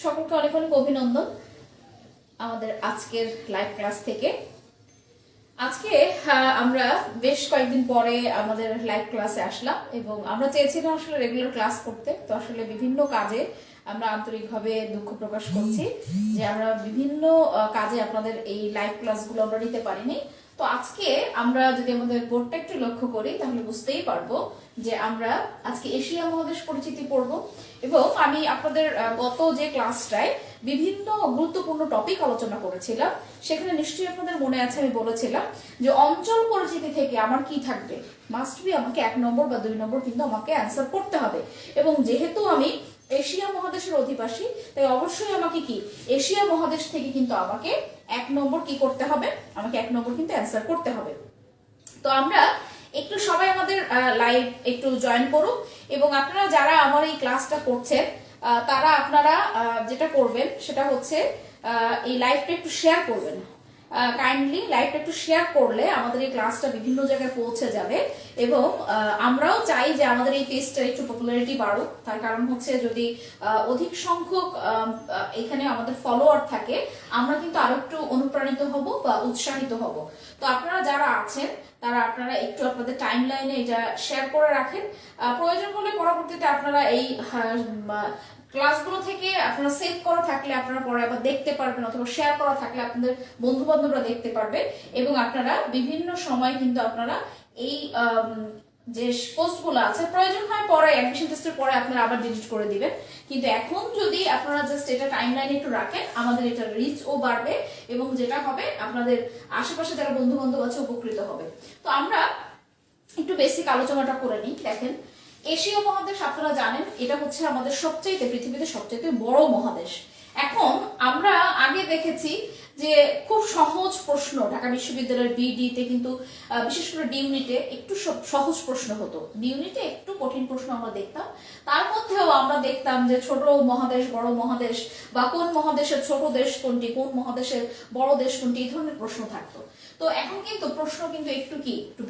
সকলকে অনেক অনেক অভিনন্দন আমাদের আজকের লাইভ ক্লাস থেকে। আজকে আমরা বেশ কয়েকদিন পরে আমাদের লাইভ ক্লাসে আসলাম এবং আমরা চেয়েছিলাম আসলে রেগুলার ক্লাস করতে। তো আসলে বিভিন্ন কাজে আমরা আন্তরিকভাবে দুঃখ প্রকাশ করছি যে আমরা বিভিন্ন কাজে আপনাদের এই লাইভ ক্লাসগুলো আমরা নিতে পারিনি। তো আজকে আমরা যদি আমাদের বোর্ডটা একটু লক্ষ্য করি তাহলে বুঝতেই পারবো যে আমরা আজকে এশিয়া মহাদেশ পরিচিতি পড়ব এবং আমি আপনাদের গত যে ক্লাসটায় বিভিন্ন গুরুত্বপূর্ণ টপিক আলোচনা করেছিলাম সেখানে নিশ্চয়ই আপনাদের মনে আছে আমি বলেছিলাম যে অঞ্চল পরিচিতি থেকে আমার কি থাকবে, মাস্ট বি আমাকে 1 নম্বর বা 2 নম্বর কিন্তু আমাকে অ্যান্সার করতে হবে। এবং যেহেতু আমি এশিয়া মহাদেশের অধিবাসী তাই অবশ্যই আমাকে কি এশিয়া মহাদেশ থেকে কিন্তু আমাকে 1 নম্বর কি করতে হবে, আমাকে 1 নম্বর কিন্তু অ্যান্সার করতে হবে। তো আমরা একটু সবাই আমাদের লাইভ একটু জয়েন করুন এবং আপনারা যারা আমার এই ক্লাসটা করছেন তারা আপনারা যেটা করবেন সেটা হচ্ছে এই লাইভটা একটু শেয়ার করবেন। কাইন্ডলি লাইভটা একটু শেয়ার করলে আমাদের এই ক্লাসটা বিভিন্ন জায়গায় পৌঁছে যাবে এবং আমরাও চাই যে আমাদের এই পেজটার একটু পপুলারিটি বাড়ুক। তার কারণ হচ্ছে যদি অধিক সংখ্যক এখানে আমাদের ফলোয়ার থাকে আমরা কিন্তু আরো একটু অনুপ্রাণিত হব বা উৎসাহিত হব। তো আপনারা যারা আছেন তারা আপনারা একটু আপনাদের টাইম লাইনে এটা শেয়ার করে রাখেন। প্রয়োজন হলে পরবর্তীতে আপনারা এই ক্লাসগুলো থেকে আপনারা সেভ করা থাকলে আপনারা পরে আবার দেখতে পারবেন অথবা শেয়ার করা থাকলে আপনাদের বন্ধু বান্ধবরা দেখতে পারবে এবং আপনারা বিভিন্ন সময় কিন্তু আপনারা এই যে পোস্টগুলো আছে প্রয়োজন হয় পরে অ্যাডমিশন টেস্টের পরে আপনারা আবার ডিলিট করে দিবেন, কিন্তু এখন যদি আপনারা জাস্ট এটা টাইমলাইনে একটু রাখেন আমাদের এটা রিচ ও বাড়বে এবং যেটা হবে আপনাদের আশেপাশে যারা বন্ধু বান্ধব আছে উপকৃত হবে। তো আমরা একটু বেসিক আলোচনাটা করে নিই। দেখেন, এশীয় মহাদেশ আপনারা জানেন এটা হচ্ছে আমাদের সবচেয়ে পৃথিবীতে সবচেয়ে বড় মহাদেশ। এখন আমরা আগে দেখেছি যে খুব সহজ প্রশ্ন ঢাকা বিশ্ববিদ্যালয়ের বিডিতে কিন্তু বিশেষ করে ডি ইউনিটে একটু সহজ প্রশ্ন হতো, ডি ইউনিটে একটু কঠিন প্রশ্ন আমরা দেখতাম। তার মধ্যেও আমরা দেখতাম যে ছোট মহাদেশ বড় মহাদেশ বা কোন মহাদেশের ছোট দেশ কোনটি, কোন মহাদেশের বড় দেশ কোনটি, এই ধরনের প্রশ্ন থাকতো। তো এখন কিন্তু প্রশ্ন কিন্তু একটু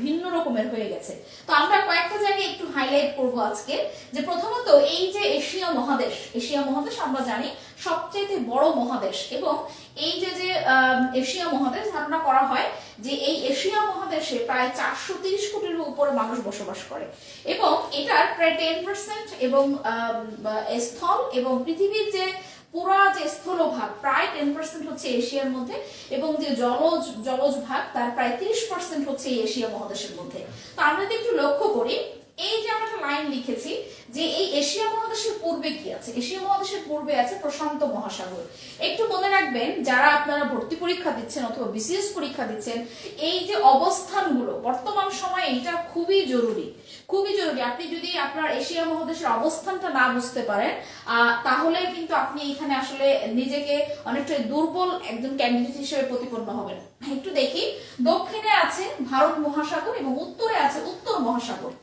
ভিন্ন রকমের হয়ে গেছে। তো আমরা কয়েকটা জায়গায় একটু হাইলাইট করব আজকে। যে প্রথমত এই যে এশিয়া মহাদেশ আমরা জানি সবচেয়ে বড় মহাদেশ এবং এই যে এশিয়া মহাদেশ ধারণা করা হয় যে এই এশিয়া মহাদেশে প্রায় 430 কোটির উপরে মানুষ বসবাস করে এবং এটার প্রায় 10% এবং স্থল এবং পৃথিবীর যে পুরা যে স্থলভাগ প্রায় 10% হচ্ছে এশিয়ার মধ্যে এবং যে জলজ ভাগ তার প্রায় 30% হচ্ছে এই এশিয়া মহাদেশের মধ্যে। তো আমরা যদি একটু লক্ষ্য করি এই যে আমরা একটা লাইন লিখেছি যে এই এশিয়া মহাদেশের পূর্বে কি আছে, এশিয়া মহাদেশের পূর্বে আছে প্রশান্ত মহাসাগর। একটু মনে রাখবেন যারা আপনারা ভর্তি পরীক্ষা দিচ্ছেন অথবা বিসিএস পরীক্ষা দিচ্ছেন এই যে অবস্থানগুলো বর্তমান সময়ে এটা খুবই জরুরি। আপনি যদি আপনার এশিয়া মহাদেশের অবস্থানটা না বুঝতে পারেন তাহলে কিন্তু আপনি এখানে আসলে নিজেকে অনেকটা দুর্বল একজন ক্যান্ডিডেট হিসেবে প্রতিপন্ন হবেন। একটু দেখি, দক্ষিণে আছে ভারত মহাসাগর এবং উত্তরে আছে উত্তর মহাসাগর।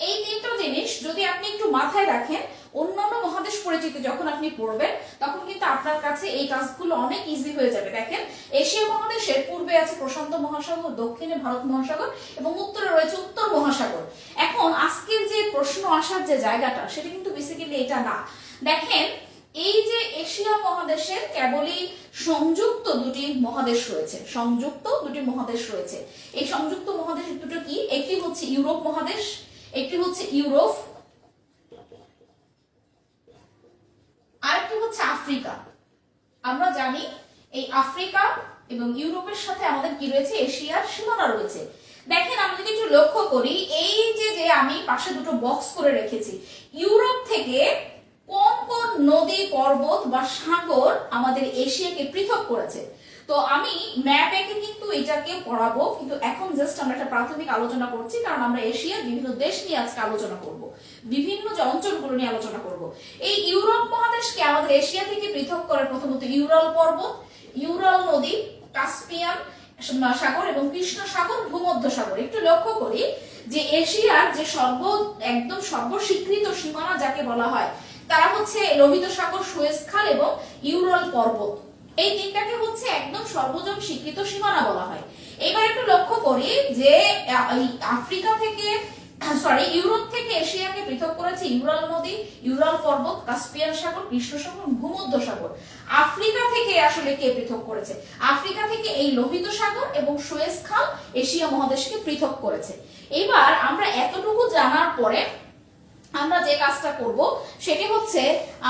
এই তিনটা জিনিস যদি আপনি একটু মাথায় রাখেন অন্যান্য মহাদেশ পরিচিতি যখন আপনি পড়বেন তখন কিন্তু আপনার কাছে এই কাজগুলো অনেক ইজি হয়ে যাবে। দেখেন, এশিয়া মহাদেশের পূর্বে আছে প্রশান্ত মহাসাগর, দক্ষিণে ভারত মহাসাগর এবং উত্তরে রয়েছে উত্তর মহাসাগর। এখন আজকের যে প্রশ্ন আসার যে জায়গাটা সেটা কিন্তু বেসিক্যালি এটা না। দেখেন, এই যে এশিয়া মহাদেশের কেবলই সংযুক্ত দুটি মহাদেশ রয়েছে, এই সংযুক্ত মহাদেশ দুটো কি, একটি হচ্ছে ইউরোপ মহাদেশ, একটি হচ্ছে ইউরোপ, আরেকটি হচ্ছে আফ্রিকা। আমরা জানি এই আফ্রিকা এবং ইউরোপের সাথে আমাদের কি রয়েছে, এশিয়ার সীমানা রয়েছে। দেখেন, আমরা যদি একটু লক্ষ্য করি এই যে আমি পাশে দুটো বক্স করে রেখেছি, ইউরোপ থেকে কোন কোন নদী পর্বত বা সাগর আমাদের এশিয়াকে পৃথক করেছে। তো আমি ম্যাপ এঁকে কিন্তু এটাকে পড়াবো, কিন্তু এখন জাস্ট আমরা একটা প্রাথমিক আলোচনা করছি কারণ আমরা এশিয়ার বিভিন্ন দেশ নিয়ে আজকে আলোচনা করব, বিভিন্ন যে অঞ্চলগুলো নিয়ে আলোচনা করব। এই ইউরোপ মহাদেশকে আমাদের এশিয়া থেকে পৃথক করে প্রথমত ইউরাল পর্বত, ইউরাল নদী, কাস্পিয়ান সাগর এবং কৃষ্ণ সাগর, ভূমধ্য সাগর। একটু লক্ষ্য করি যে এশিয়ার যে একদম সর্বস্বীকৃত সীমানা যাকে বলা হয় তারা হচ্ছে লোহিত সাগর, সুয়েজ খাল এবং ইউরাল পর্বত। এই তিনটাকে হচ্ছে একদম সর্বজন স্বীকৃত সীমানা বলা হয়। এবার একটু লক্ষ্য করি যে আফ্রিকা থেকে সরি ইউরোপ থেকে এশিয়াকে পৃথক করেছে ইউরাল নদী, ইউরাল পর্বত, কাস্পিয়ান সাগর, কৃষ্ণ সাগর, ভূমধ্য সাগর। আফ্রিকা থেকে আসলে কে পৃথক করেছে? আফ্রিকা থেকে এই লোহিত সাগর এবং সুয়েজ খাল এশিয়া মহাদেশকে পৃথক করেছে। এবার আমরা এতটুকু জানার পরে আমরা যে কাজটা করব সেটি হচ্ছে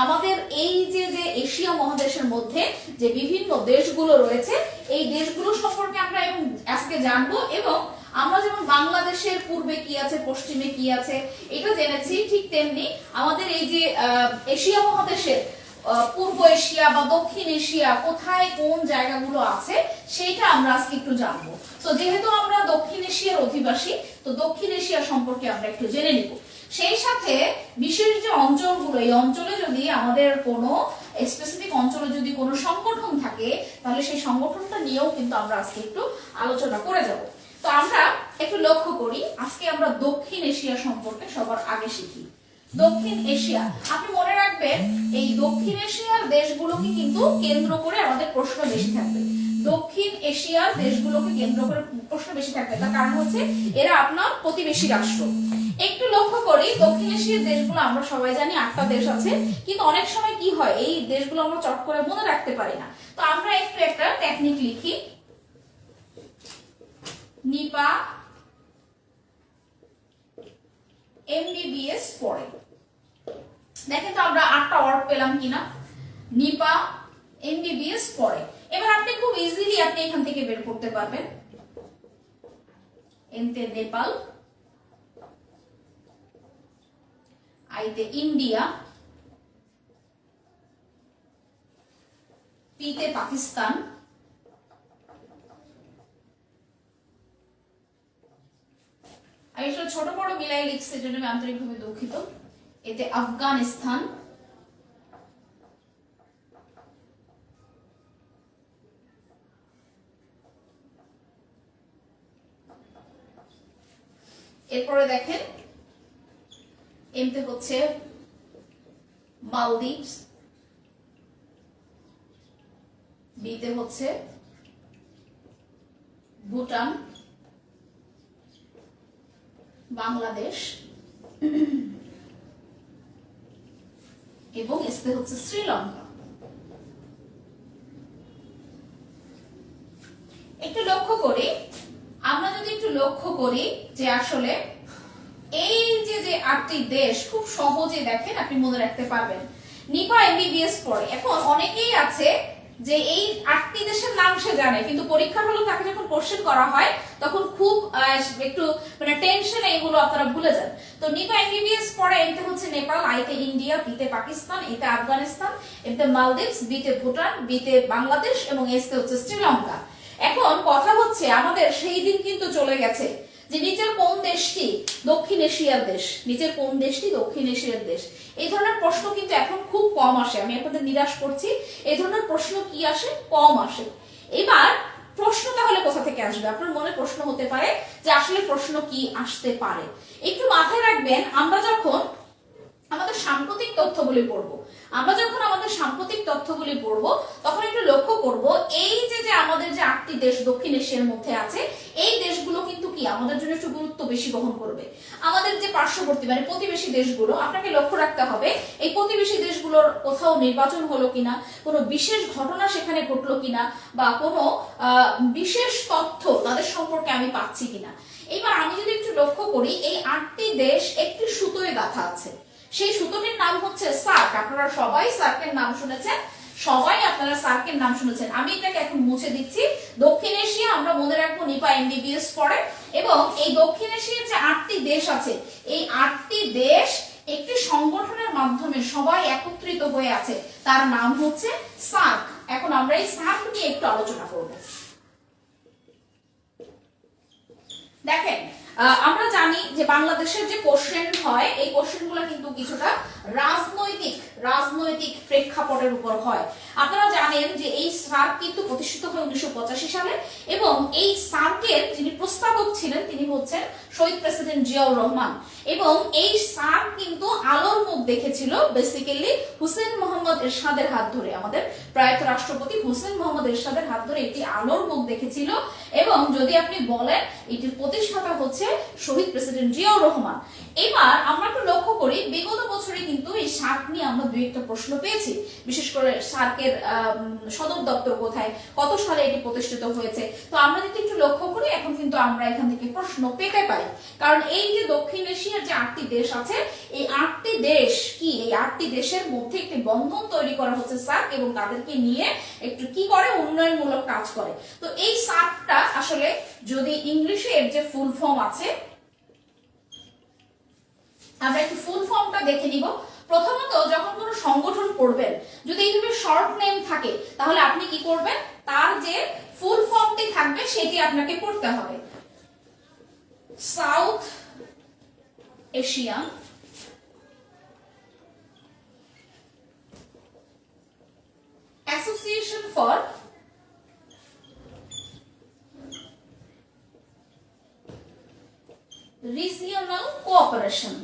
আমাদের এই যে যে এশিয়া মহাদেশের মধ্যে যে বিভিন্ন দেশগুলো রয়েছে এই দেশগুলো সম্পর্কে আমরা আজকে জানবো। এবং আমরা যেমন বাংলাদেশের পূর্বে কি আছে, পশ্চিমে কি আছে এটা জেনেছি, ঠিক তেমনি আমাদের এই যে এশিয়া মহাদেশের পূর্ব এশিয়া বা দক্ষিণ এশিয়া কোথায় কোন জায়গাগুলো আছে সেটা আমরা আজকে একটু জানবো। তো যেহেতু আমরা দক্ষিণ এশিয়ার অধিবাসী, তো দক্ষিণ এশিয়া সম্পর্কে আমরা একটু জেনে নিব। সেই সাথে বিশেষ যে অঞ্চলগুলো, এই অঞ্চলে যদি আমাদের কোনো স্পেসিফিক অঞ্চলে যদি কোনো সংগঠন থাকে তাহলে সেই সংগঠনটা নিয়েও কিন্তু আমরা আজকে একটু আলোচনা করে যাব। তো আমরা একটু লক্ষ্য করি, আজকে আমরা দক্ষিণ এশিয়া সম্পর্কে সবার আগে শিখি। দক্ষিণ এশিয়া, আপনি মনে রাখবেন এই দক্ষিণ এশিয়ার দেশগুলোকে কিন্তু কেন্দ্র করে আমাদের প্রশ্ন বেশি থাকবে। দক্ষিণ এশিয়ার দেশগুলোকে কেন্দ্র করে প্রশ্ন বেশি থাকবে, তার কারণ হচ্ছে এরা আপনার প্রতিবেশী রাষ্ট্র। একটু লক্ষ্য করি, দক্ষিণ এশিয়ার দেশগুলো আমরা সবাই জানি 8টা দেশ আছে, কিন্তু অনেক সময় কি হয় এই দেশগুলো আমরা চট করে মনে রাখতে পারি না। তো আমরা একটু একটা টেকনিক লিখি, নিপা এমবিবিএস পড়ে। দেখেন তো আমরা 8টা ওয়ার্ড পেলাম কিনা। নিপা এমবিবিএস পড়ে। এবার আপনি খুব ইজিলি আপনি এখান থেকে বের করতে পারবেন। এনতে নেপাল, আইতে ইন্ডিয়া, পিতে পাকিস্তান, আমি আসলে ছোট বড় মিলাই লিখছি, এর জন্য আমি আন্তরিকভাবে দুঃখিত। এতে আফগানিস্তান, এরপরে দেখেন এমতে হচ্ছে মালদ্বীপস, বিতে হচ্ছে ভুটান, বাংলাদেশ এবং এসতে হচ্ছে শ্রীলঙ্কা। একটু লক্ষ্য করি, আমরা যদি একটু লক্ষ্য করি যে আসলে এই যে যে 8টি দেশ খুব সহজে দেখেন আপনি মনে রাখতে পারবেন। নিপা এমবিবিএস পড়ে। এখন অনেকেই আছে যে এই 8টি দেশের নাম সে জানে, কিন্তু পরীক্ষার হলে তাকে যখন কোশ্চেন করা হয় তখন খুব একটু মানে টেনশনে এগুলো আপনারা ভুলে যান। তো নিপা এমবিবিএস পড়ে। এতে হচ্ছে নেপাল, আইতে ইন্ডিয়া, বিতে পাকিস্তান, এতে আফগানিস্তান, এতে মালদ্বীপস, বিতে ভুটান, বিতে বাংলাদেশ এবং এসতে হচ্ছে শ্রীলঙ্কা। এখন কথা হচ্ছে আমাদের সেই দিন কিন্তু চলে গেছে যে নিচের কোন দেশটি দক্ষিণ এশিয়ার দেশ, নিচের কোন দেশটি দক্ষিণ এশিয়ার দেশ। এই ধরনের প্রশ্ন কিন্তু এখন খুব কম আসে, আমি আপনাদের নিরাশ করছি। এই ধরনের প্রশ্ন কি আসে? কম আসে। এবার প্রশ্ন তাহলে কোথা থেকে আসবে? আপনার মনে প্রশ্ন হতে পারে যে আসলে প্রশ্ন কি আসতে পারে। একটু মাথায় রাখবেন, আমরা যখন আমাদের সাম্প্রতিক তথ্যগুলি পড়বো, তখন একটু লক্ষ্য করব এই যে যে আমাদের যে 8টি দেশ দক্ষিণ এশিয়ার মধ্যে আছে এই দেশগুলো কিন্তু কি আমাদের জন্য একটু গুরুত্ব বেশি বহন করবে। আমাদের যে পার্শ্ববর্তী মানে প্রতিবেশী দেশগুলো, আপনাকে লক্ষ্য রাখতে হবে এই প্রতিবেশী দেশগুলোর কোথাও নির্বাচন হলো কিনা, কোনো বিশেষ ঘটনা সেখানে ঘটলো কিনা, বা কোনো বিশেষ তথ্য তাদের সম্পর্কে আমি পাচ্ছি কিনা। এবার আমি যদি একটু লক্ষ্য করি এই 8টি দেশ একটি সুতোয় গাঁথা আছে, সেই সুতোটির নাম হচ্ছে সার্ক। আপনারা সবাই সার্কের নাম শুনেছেন, আমি এটাকে এখন মুছে দিচ্ছি। দক্ষিণ এশিয়া আমরা মনে রাখবো নিপা এমবিবিএস পড়ে। এবং এই দক্ষিণ এশিয়ার যে 8টি দেশ আছে এই 8টি দেশ একটি সংগঠনের মাধ্যমে সবাই একত্রিত হয়ে আছে, তার নাম হচ্ছে সার্ক। এখন আমরা এই সার্ক নিয়ে একটু আলোচনা করব। দেখেন আমরা জানি যে বাংলাদেশের যে কোশ্চেন হয় এই কোশ্চেনগুলো কিন্তু কিছুটা রাজনৈতিক প্রেক্ষাপটের উপর হয়। আপনারা জানেন যে এই সার্ক কিন্তু প্রতিষ্ঠিত হয় 1985 সালে এবং এই সার্কের যিনি প্রস্তাবক ছিলেন তিনি হচ্ছেন শহীদ প্রেসিডেন্ট জিয়াউর রহমান। এবং এই সার্ক কিন্তু আলোর মুখ দেখেছিল বেসিক্যালি হুসেন মোহাম্মদ এরশাদের হাত ধরে, আমাদের প্রয়াত রাষ্ট্রপতি হুসেন মোহাম্মদ এরশাদের হাত ধরে এটি আলোর মুখ দেখেছিল। এবং যদি আপনি বলেন এটির প্রতিষ্ঠাতা হচ্ছে শহীদ প্রেসিডেন্ট জিয়াউর রহমান। এবার আমরা একটু লক্ষ্য করি বিগত বছরে কিন্তু এই সার্ক নিয়ে আমরা দুই একটা প্রশ্ন পেয়েছি, বিশেষ করে সার্কের সদর দপ্তর কোথায়, কত সালে এটি প্রতিষ্ঠিত হয়েছে। তো আমরা যদি একটু লক্ষ্য করি এখন কিন্তু আমরা এখান থেকে প্রশ্ন পেতে পারি, কারণ এই যে দক্ষিণ এশিয়ার যে 8টি দেশ আছে এই 8টি দেশ কি, এই 8টি দেশের মধ্যে একটি বন্ধন তৈরি করা হচ্ছে সার্ক এবং তাদেরকে নিয়ে একটু কি করে উন্নয়নমূলক কাজ করে। তো এই সার্কটা আসলে যদি ইংলিশে এর যে ফুল ফর্ম আছে আমরা একটু ফুল ফর্মটা দেখে নিব। প্রথমত যখন কোনো সংগঠন পড়বেন যদি এইভাবে শর্ট নেম থাকে তাহলে আপনি কি করবেন, তার যে ফুল ফর্মটি থাকবে সেটি আপনাকে পড়তে হবে। South Asian association for regional cooperation.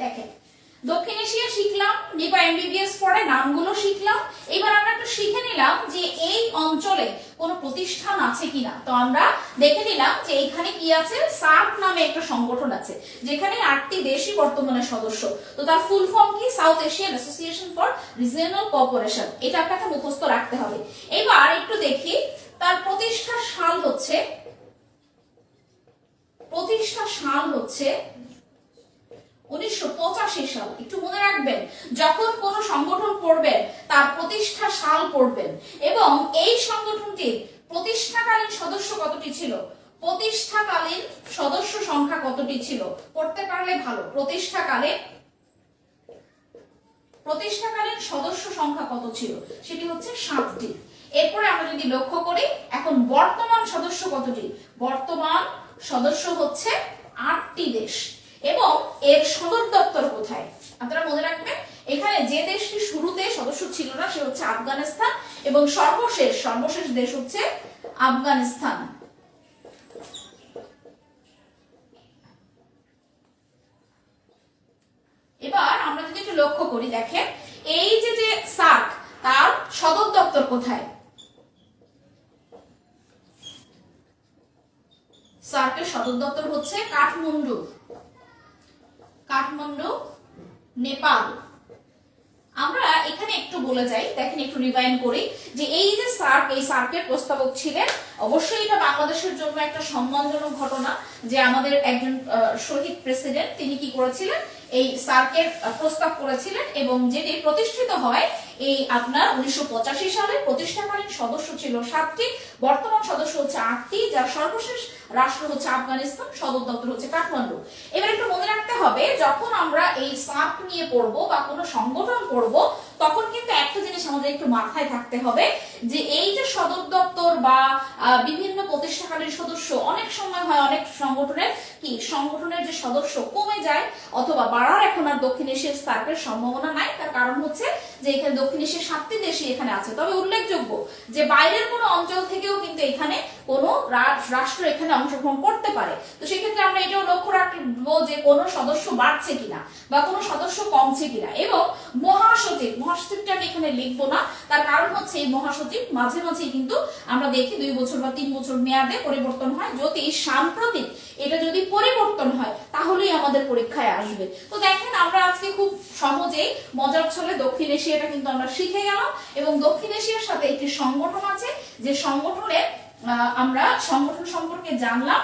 দেখেন দক্ষিণ এশিয়া শিখলাম, নিপা এমবিবিএস পড়ে নামগুলো শিখলাম। এবার আমরা একটু শিখে নিলাম যে এই অঞ্চলে কোনো প্রতিষ্ঠান আছে কিনা। তো আমরা দেখে নিলাম যে এখানে কি আছে, সার্ক নামে একটা সংগঠন আছে যেখানে 8টি দেশই বর্তমানে সদস্য। তো তার ফুল ফর্ম কি, south Asian association for regional cooperation, এটা আপনাকে মুখস্থ রাখতে হবে। এবার একটু দেখি তার প্রতিষ্ঠার সাল হচ্ছে 1985 সাল। একটু মনে রাখবেন যখন কোন সংগঠন পড়বেন তার প্রতিষ্ঠা সাল পড়বেন। এবং এই সংগঠনটির প্রতিষ্ঠাকালীন সদস্য কতটি ছিল, প্রতিষ্ঠাকালীন সদস্য সংখ্যা কতটি ছিল, পড়তে পারলে ভালো। প্রতিষ্ঠাকালীন সদস্য সংখ্যা কত ছিল, সেটি হচ্ছে 7টি। এরপরে আমরা যদি লক্ষ্য করি এখন বর্তমান সদস্য কতটি, বর্তমান সদস্য হচ্ছে 8টি দেশ। এবং এর সদর দপ্তর কোথায় আপনারা মনে রাখবেন, এখানে যে দেশটি শুরুতে সদস্য ছিল না সে হচ্ছে আফগানিস্তান এবং সর্বশেষ দেশ হচ্ছে আফগানিস্তান। এবার আমরা যদি একটু লক্ষ্য করি দেখেন এই যে সার্ক তার সদর দপ্তর কোথায়, সার্কের সদর দপ্তর হচ্ছে কাঠমান্ডু, নেপাল। আমরা এখানে একটু বলে যাই, দেখেন একটু রিভাইন্ড করি যে এই যে সার্ক, এই সার্কের প্রস্তাবক ছিলেন, অবশ্যই এটা বাংলাদেশের জন্য একটা সম্মানজনক ঘটনা যে আমাদের একজন শহীদ প্রেসিডেন্ট তিনি কি করেছিলেন, এই সার্কের প্রস্তাব করেছিলেন এবং যেটি প্রতিষ্ঠিত হয় এই আপনার 1985 সালে। প্রতিষ্ঠাকালীন সদস্য ছিল 7টি, বর্তমান সদস্য হচ্ছে 8টি, যার সর্বশেষ রাষ্ট্র হচ্ছে আফগানিস্তান, সদর দপ্তর হচ্ছে কাঠমান্ডু। এবার একটু মনে রাখতে হবে যখন আমরা এই সার্ক নিয়ে পড়বো বা কোনো সংগঠন পড়বো তখন কিন্তু একটা জিনিস আমাদের একটু মাথায় থাকতে হবে যে এই যে সদর দপ্তর বা বিভিন্ন প্রতিষ্ঠাকালীন সদস্য অনেক সময় হয় অনেক সংগঠনের সংগঠনের যে সদস্য কমে যায় অথবা বাড়ার এখন আর দক্ষিণ এশিয়ার সার্কের সম্ভাবনা নাই। তার কারণ হচ্ছে যে এখানে দক্ষিণ এশিয়ার 7টি দেশই এখানে আছে। তবে উল্লেখযোগ্য যে বাইরের কোনো অঞ্চল থেকেও কিন্তু এখানে কোনো রাষ্ট্র এখানে অংশগ্রহণ করতে পারে। তো সেক্ষেত্রে আমরা এটাও লক্ষ্য রাখবো যে কোনো সদস্য বাড়ছে কিনা বা কোনো সদস্য কমছে কিনা। এবং মহাসচিবটা আমি এখানে লিখবো না, তার কারণ হচ্ছে এই মহাসচিব মাঝে মাঝে কিন্তু আমরা দেখি 2 বছর বা 3 বছর মেয়াদে পরিবর্তন হয়। যদি সাম্প্রতিক এটা যদি পরিবর্তন হয় তাহলেই আমাদের পরীক্ষায় আসবে। তো দেখেন আমরা আজকে খুব সহজেই মজার ছলে দক্ষিণ এশিয়াটা কিন্তু আমরা শিখে গেলাম এবং দক্ষিণ এশিয়ার সাথে একটি সংগঠন আছে যে সংগঠনের আমরা সংগঠন সম্পর্কে জানলাম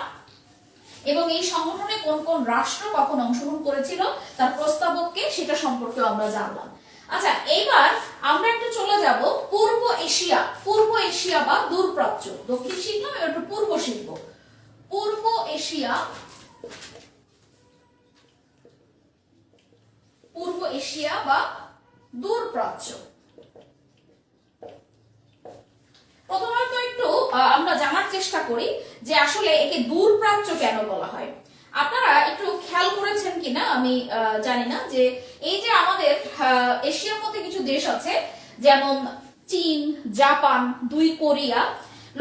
এবং এই সংগঠনে কোন কোন রাষ্ট্র কখন অংশগ্রহণ করেছিল তার প্রস্তাবককে সেটা সম্পর্কে আমরা জানলাম। আচ্ছা এইবার আমরা একটু চলে যাব পূর্ব এশিয়া বা দূরপ্রাচ্য। দক্ষিণ শিখলাম, এবার একটু পূর্ব শিখব। পূর্ব এশিয়া বা দূরপ্রাচ্য। প্রথমত একটু আমরা জানার চেষ্টা করি যে আসলে একে দূরপ্রাচ্য কেন বলা হয়। আপনারা একটু খেয়াল করেছেন কিনা আমি জানি না, যে এই যে আমাদের এশিয়ার মধ্যে কিছু দেশ আছে যেমন চীন, জাপান, দুই কোরিয়া,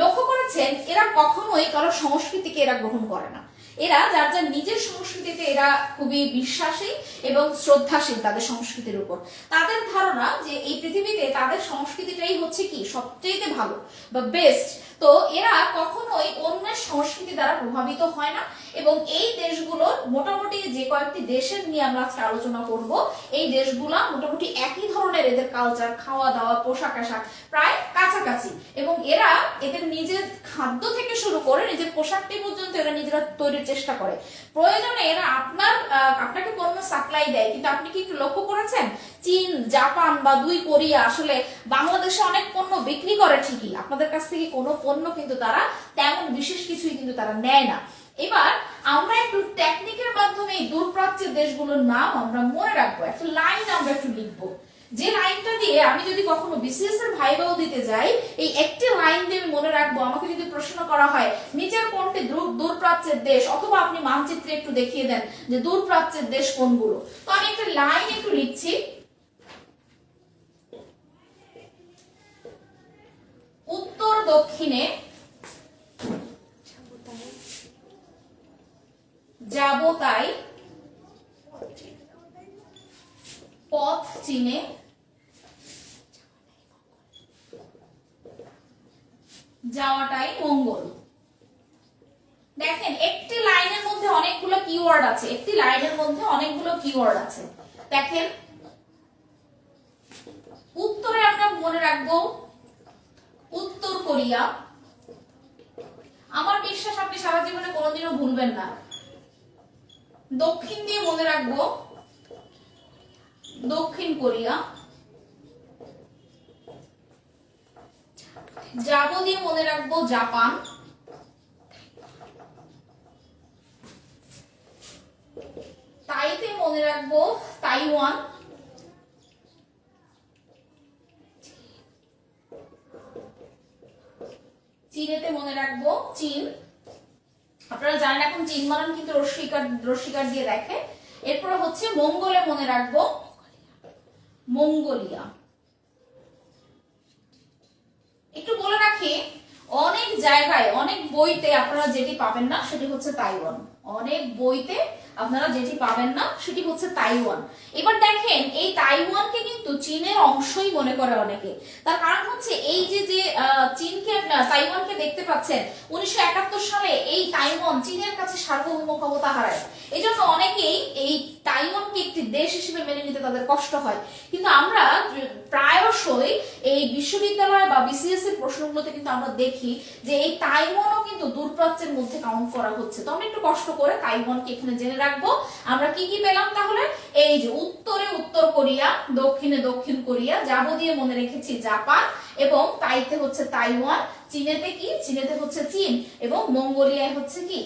লক্ষ্য করেছেন এরা কখনোই কারো সংস্কৃতিকে এরা গ্রহণ করে না। এরা যার যার নিজের সংস্কৃতিতে এরা খুবই বিশ্বাসী এবং শ্রদ্ধাশীল তাদের সংস্কৃতির উপর। তাদের ধারণা যে এই পৃথিবীতে তাদের সংস্কৃতিটাই হচ্ছে কি সবচেয়ে ভালো বা বেস্ট। তো এরা কখনোই অন্যের সংস্কৃতি দ্বারা প্রভাবিত হয় না। এবং এই দেশগুলোর মোটামুটি যে কয়েকটি দেশের নিয়ে আমরা আজকে আলোচনা করব, এই দেশগুলা মোটামুটি একই ধরনের, এদের কালচার, খাওয়া দাওয়া, পোশাক আশাক প্রায় কাছাকাছি। এবং এরা এদের নিজের খাদ্য থেকে শুরু করে নিজের পোশাকটি পর্যন্ত এরা নিজেরা তৈরির চেষ্টা করে। প্রয়োজনে এরা আপনাকে পণ্য সাপ্লাই দেয়। কিন্তু আপনি কি একটু লক্ষ্য করেছেন চীন, জাপান বা দুই কোরিয়া আসলে বাংলাদেশে অনেক পণ্য বিক্রি করে ঠিকই, আপনাদের কাছ থেকে কোনো পণ্য কিন্তু তারা তেমন বিশেষ কিছুই কিন্তু তারা নেয় না। এবার আমরা একটু টেকনিকের মাধ্যমে এই দূরপ্রাচ্যের দেশগুলোর নাম আমরা মনে রাখবো, একটা লাইন আমরা একটু লিখবো, যে লাইনটা দিয়ে আমি যদি কখনো বিসিএস এর ভাইভাও দিতে যাই, এই একটি লাইন দিয়ে আমি মনে রাখবো। আমাকে যদি প্রশ্ন করা হয় নিচের কোনটি দূরপ্রাচ্যের দেশ, অথবা আপনি মানচিত্রে একটু দেখিয়ে দেন যে দূরপ্রাচ্যের দেশ কোনগুলো, তো আমি একটা লাইন একটু লিখছি। উত্তর দক্ষিণে যাব তাই পথ চিনে যাওয়াটাই মঙ্গল। দেখেন একটি লাইনের মধ্যে অনেকগুলো কিওয়ার্ড আছে, একটি লাইনের মধ্যে অনেকগুলো কিওয়ার্ড আছে। দেখেন উত্তরে আমরা মনে রাখবো উত্তর কোরিয়া। আমার বিশ্বাস আপনি সারা জীবনে কোনোদিনও ভুলবেন না। দক্ষিণ দিয়ে মনে রাখবো দক্ষিণ কোরিয়া। যাব দিয়ে মনে রাখবো জাপান। তাইতে মনে রাখবো তাইওয়ান। চীনেতে মনে রাখবো চীন। আপনারা জানেন এখন চীন বানান কিন্তু রস্বীকার দিয়ে দেখে। এরপরে হচ্ছে মঙ্গলে মনে রাখবো মঙ্গোলিয়া। একটু বলে রাখি, অনেক জায়গায় অনেক বইতে আপনারা যেটি পাবেন না সেটি হচ্ছে তাইওয়ান। অনেক বইতে আপনারা যেটি পাবেন না সেটি হচ্ছে তাইওয়ান। এবার দেখেন এই তাইওয়ানকে কিন্তু চীনের অংশই মনে করে অনেকে। তার কারণ হচ্ছে এই যে চীনকে, তাইওয়ানকে দেখতে পাচ্ছেন 1971 সালে এই তাইওয়ান চীনের কাছে সার্বভৌম ক্ষমতা হারায়। এই জন্য অনেকেই এই তাইওয়ানকে একটি দেশ হিসেবে মেনে নিতে তাদের কষ্ট হয়। কিন্তু আমরা প্রায়শই এই বিশ্ববিদ্যালয় বা বিসিএস এর প্রশ্নগুলোতে কিন্তু আমরা দেখি যে এই তাইওয়ানও কিন্তু দূরপ্রাচ্যের মধ্যে কাউন্ট করা হচ্ছে। তো আমরা একটু কষ্ট করে তাইওয়ানকে এখানে জেনে রাখবো। আমরা কি কি পেলাম তাহলে? এই যে উত্তরে উত্তর কোরিয়া, দক্ষিণে দক্ষিণ কোরিয়া, যাব দিয়ে মনে রেখেছি জাপান, এবং তাইতে হচ্ছে তাইওয়ান, চীনেতে কি, চীনেতে হচ্ছে চীন, এবং মঙ্গোলিয়ায় হচ্ছে কি,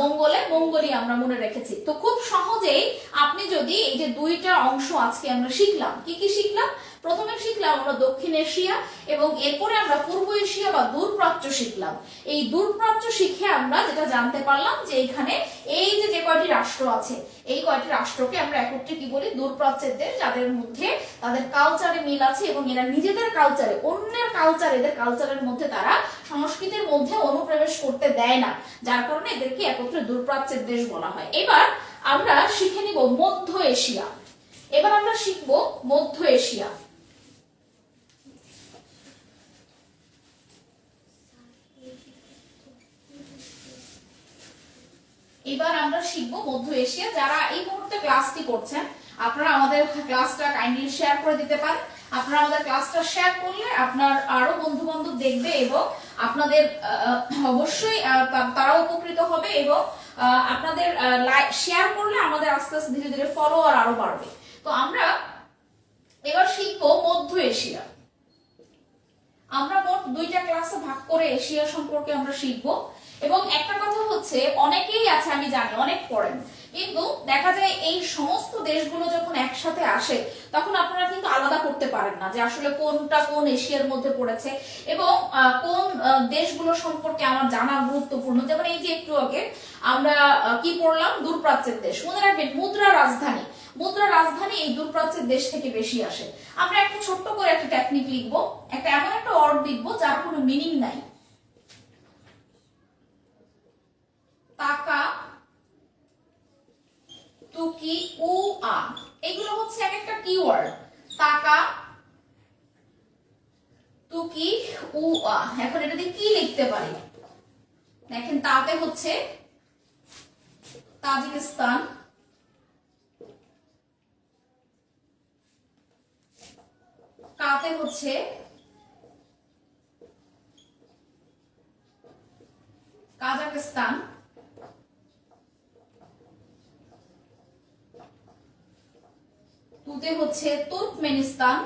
মঙ্গলে মঙ্গোলিয়া আমরা মনে রেখেছি। তো খুব সহজেই আপনি যদি এই যে দুইটা অংশ আজকে আমরা শিখলাম, কি কি শিখলাম? প্রথমে শিখলাম আমরা দক্ষিণ এশিয়া, এবং এরপরে আমরা পূর্ব এশিয়া বা দূরপ্রাচ্য শিখলাম। এই দূরপ্রাচ্য শিখে আমরা যেটা জানতে পারলাম যে এখানে এই যে কয়টি রাষ্ট্র আছে, এই কয়টি রাষ্ট্রকে আমরা একত্রে কি বলি? দূরপ্রাচ্যের দেশ, যাদের মধ্যে তাদের কালচারে মিল আছে এবং এরা নিজেদের কালচারে, অন্যের কালচার, এদের কালচারের মধ্যে তারা সংস্কৃতির মধ্যে অনুপ্রবেশ করতে দেয় না, যার কারণে এদেরকে একত্রে দূরপ্রাচ্যের দেশ বলা হয়। এবার আমরা শিখে নিব মধ্য এশিয়া। এবার আমরা শিখব মধ্য এশিয়া। এবার আমরা শিখবো মধ্য এশিয়া। যারা এই মুহূর্তে ক্লাসটি করছেন, আপনারা আমাদের ক্লাসটা কাইন্ডলি শেয়ার করে দিতে পারেন। আপনারা আমাদের ক্লাসটা শেয়ার করলে আপনার আরো বন্ধু বান্ধব দেখবে, এবং আপনাদের অবশ্যই তারা উপকৃত হবে, এবং আপনাদের শেয়ার করলে আমাদের আস্তে আস্তে ধীরে ধীরে ফলোয়ার আরো বাড়বে। তো আমরা এবার শিখবো মধ্য এশিয়া। আমরা মোট দুইটা ক্লাসে ভাগ করে এশিয়া সম্পর্কে আমরা শিখবো। এবং একটা কথা হচ্ছে, অনেকেই আছে আমি জানি অনেক পড়েন, কিন্তু দেখা যায় এই সমস্ত দেশগুলো যখন একসাথে আসে তখন আপনারা কিন্তু আলাদা করতে পারেন না যে আসলে কোনটা কোন এশিয়ার মধ্যে পড়েছে এবং কোন দেশগুলো সম্পর্কে আমার জানা গুরুত্বপূর্ণ। যেমন এই যে একটু আগে আমরা কি পড়লাম, দূরপ্রাচ্যের দেশ। মনে রাখবেন মুদ্রা রাজধানী, মুদ্রা রাজধানী এই দূরপ্রাচ্যের দেশ থেকে বেশি আসে। আমরা একটা ছোট্ট করে একটা টেকনিক লিখবো, একটা এমন একটা ওয়ার্ড লিখবো যার কোনো মিনিং নাই। টাকা, তুকি, উ আ, এগুলো হচ্ছে এক একটা কিওয়ার্ড। টাকা, তুকি, উ আ। এখন এটা দিয়ে কি লিখতে পারি দেখেন, তাতে হচ্ছে তাজিকিস্তান, কাতে হচ্ছে কাজাকিস্তান, তুতে হচ্ছে তুর্কমেনিস্তান,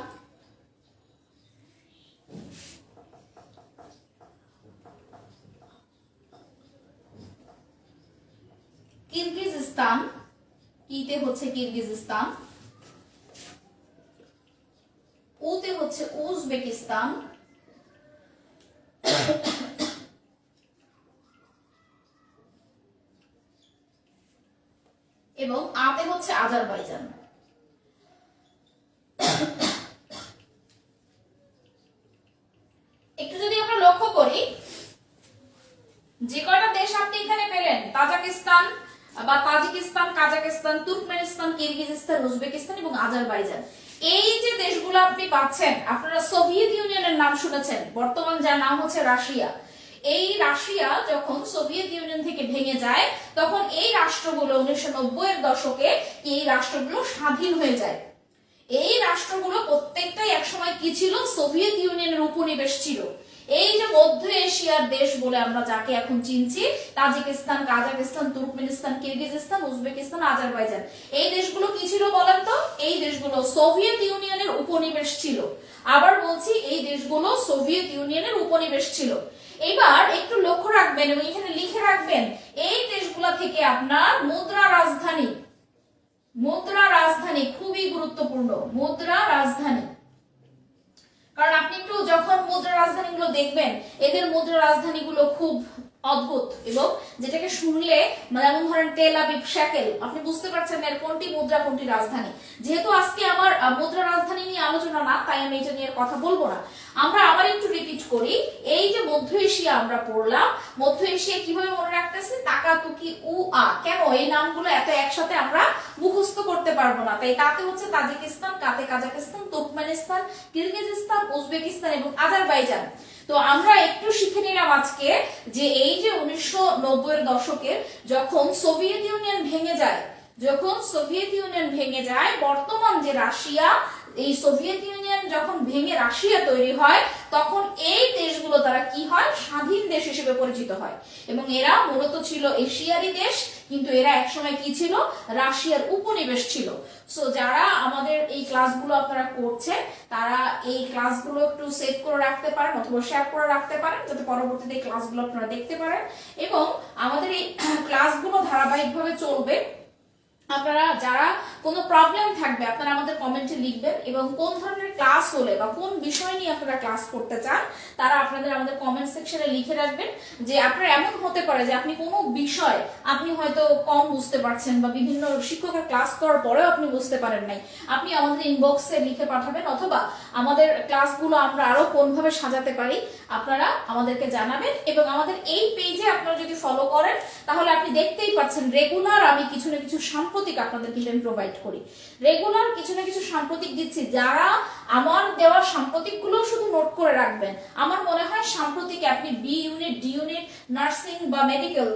কিরগিজস্তান, কিতে হচ্ছে কিরগিজস্তান, উতে হচ্ছে উজবেকিস্তান, এবং আতে হচ্ছে আজারবাইজান। একটু যদি আমরা লক্ষ্য করি, যে কয়টা দেশ আপনি এখানে পেলেন, তাজিকিস্তান বা Tajikistan, Kazakhstan, Turkmenistan, Kyrgyzstan, Uzbekistan এবং আজারবাইজান, এই যে দেশগুলো আপনি পাচ্ছেন, আপনারা সোভিয়েত ইউনিয়নের নাম শুনেছেন, বর্তমান যার নাম হচ্ছে রাশিয়া। এই রাশিয়া যখন সোভিয়েত ইউনিয়ন থেকে ভেঙে যায় তখন এই রাষ্ট্রগুলো 1990 এর দশকে এই রাষ্ট্রগুলো স্বাধীন হয়ে যায়। এই রাষ্ট্রগুলো প্রত্যেকটাই একসময় কি ছিল, সোভিয়েত ইউনিয়নের উপনিবেশ ছিল। এই যে মধ্য এশিয়ার দেশ বলে আমরা যাকে এখন চিনছি, Tajikistan, Kazakhstan, Turkmenistan, Kyrgyzstan, Uzbekistan, Azerbaijan, এই দেশগুলো কি ছিল বলেন তো? এই দেশগুলো সোভিয়েত ইউনিয়নের উপনিবেশ ছিল। আবার বলছি, এই দেশগুলো সোভিয়েত ইউনিয়নের উপনিবেশ ছিল। এবার একটু লক্ষ্য রাখবেন এবং এখানে লিখে রাখবেন, এই দেশগুলো থেকে আপনার মুদ্রা রাজধানী, মুদ্রা রাজধানী খুবই গুরুত্বপূর্ণ, মুদ্রা রাজধানী। কারণ আপনি একটু যখন মুদ্রা রাজধানীগুলো দেখবেন, এদের মুদ্রা রাজধানীগুলো খুব অদ্ভুত এবং যেটাকে শুনলে যেমন ধরেন তেল আবিব, শ্যাকেল, আপনি বুঝতে পারছেন এর কোনটি মুদ্রা কোনটি রাজধানী। যেহেতু আজকে আমার মুদ্রা রাজধানী নিয়ে আলোচনা না, তাই আমি এটা নিয়ে কথা বলবো না। আমরা আবার একটু রিপিট করি, এই যে মধ্য এশিয়া আমরা পড়লাম, মধ্য এশিয়া কিভাবে মনে রাখতেছি, টাকা, তুকি, উ আ। কেন এই নামগুলো এত একসাথে আমরা মুখস্থ করতে পারবো না, তাই তাতে হচ্ছে তাজিকিস্তান, কাতে কাজাকিস্তান, তুর্কমেনিস্তান, কিরগিজস্তান, উজবেকিস্তান এবং আজারবাইজান। তো আমরা একটু শিখে নিলাম আজকে যে এই যে 1990 এর দশকের যখন সোভিয়েত ইউনিয়ন ভেঙে যায়, যখন সোভিয়েত ইউনিয়ন ভেঙে যায়, বর্তমান যে রাশিয়া, এই সোভিয়েত ইউনিয়ন যখন ভেঙে রাশিয়া তৈরি হয় তখন এই দেশগুলো তারা কি হয়, স্বাধীন দেশ হিসেবে পরিচিত হয়। এবং এরা মূলত ছিল এশিয়ারই দেশ, কিন্তু এরা একসময় কি ছিল, রাশিয়ার উপনিবেশ ছিল। সো যারা আমাদের এই ক্লাসগুলো আপনারা করছেন, তারা এই ক্লাসগুলো একটু সেভ করে রাখতে পারেন অথবা শেয়ার করে রাখতে পারেন, যাতে পরবর্তীতে এই ক্লাসগুলো আপনারা দেখতে পারেন। এবং আমাদের এই ক্লাসগুলো ধারাবাহিকভাবে চলবে। আপনারা যারা কোনো প্রবলেম থাকবে আপনারা আমাদের কমেন্টে লিখবেন, এবং কোন ধরনের ক্লাস হলে বা কোন বিষয় নিয়ে আপনারা ক্লাস করতে চান তারা আপনাদের আমাদের কমেন্ট সেকশনে লিখে রাখবেন। যে আপনার এমন হতে পারে যে আপনি কোনো বিষয় আপনি হয়তো কম বুঝতে পারছেন বা বিভিন্ন শিক্ষকের ক্লাস করার পরেও আপনি বুঝতে পারেন নাই, আপনি আমাদের ইনবক্সে লিখে পাঠাবেন, অথবা আমাদের ক্লাসগুলো আমরা আরো কোনভাবে সাজাতে পারি আপনারা আমাদেরকে জানাবেন। এবং আমাদের এই পেজে আপনারা যদি ফলো করেন তাহলে আপনি দেখতেই পাচ্ছেন রেগুলার আমি কিছু না কিছু সাম্প্রতিক আপনাদেরকে আমি প্রোভাইড করি, রেগুলার কিছু না কিছু সাম্প্রতিক দিচ্ছি। যারা আমার দেওয়া সাম্প্রতিক গুলো শুধু নোট করে রাখবেন, আমার মনে হয় সাম্প্রতিক আপনি B unit, D unit, nursing বা মেডিকেল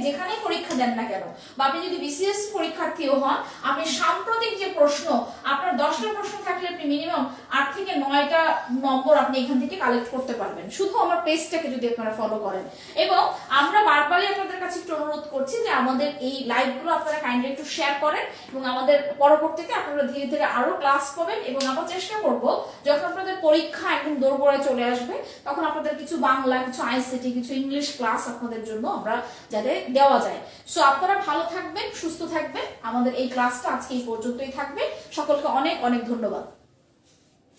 যেখানে পরীক্ষা দেন না কেন, বা আপনি যদি বিসিএস পরীক্ষার্থীও হন, আপনি সাম্প্রতিক যে প্রশ্ন, আপনার 10টা প্রশ্ন থাকলে আপনি মিনিমাম 8 থেকে 9টা নম্বর আপনি এখান থেকে কালেক্ট করতে পারবেন, শুধু আমার পেজটাকে যদি আপনারা ফলো করেন। এবং আমরা বারবারই আপনাদের কাছে একটু অনুরোধ করছি যে আমাদের এই লাইভগুলো আপনারা কাইন্ডলি একটু শেয়ার করেন এবং আমাদের পরবর্তীতে আপনারা ধীরে ধীরে আরো ক্লাস পাবেন এবং আমরা চেষ্টা করব যখন আপনাদের পরীক্ষা একদম দোরগোড়ায় চলে আসবে তখন আপনাদের কিছু বাংলা, কিছু আইসিটি, কিছু ইংলিশ ক্লাস আপনাদের জন্য আমরা যাতে দেওয়া যায়। সো আপনারা ভালো থাকবেন, সুস্থ থাকবেন। আমাদের এই ক্লাসটা আজকে এই পর্যন্তই থাকবে। সকলকে অনেক অনেক ধন্যবাদ।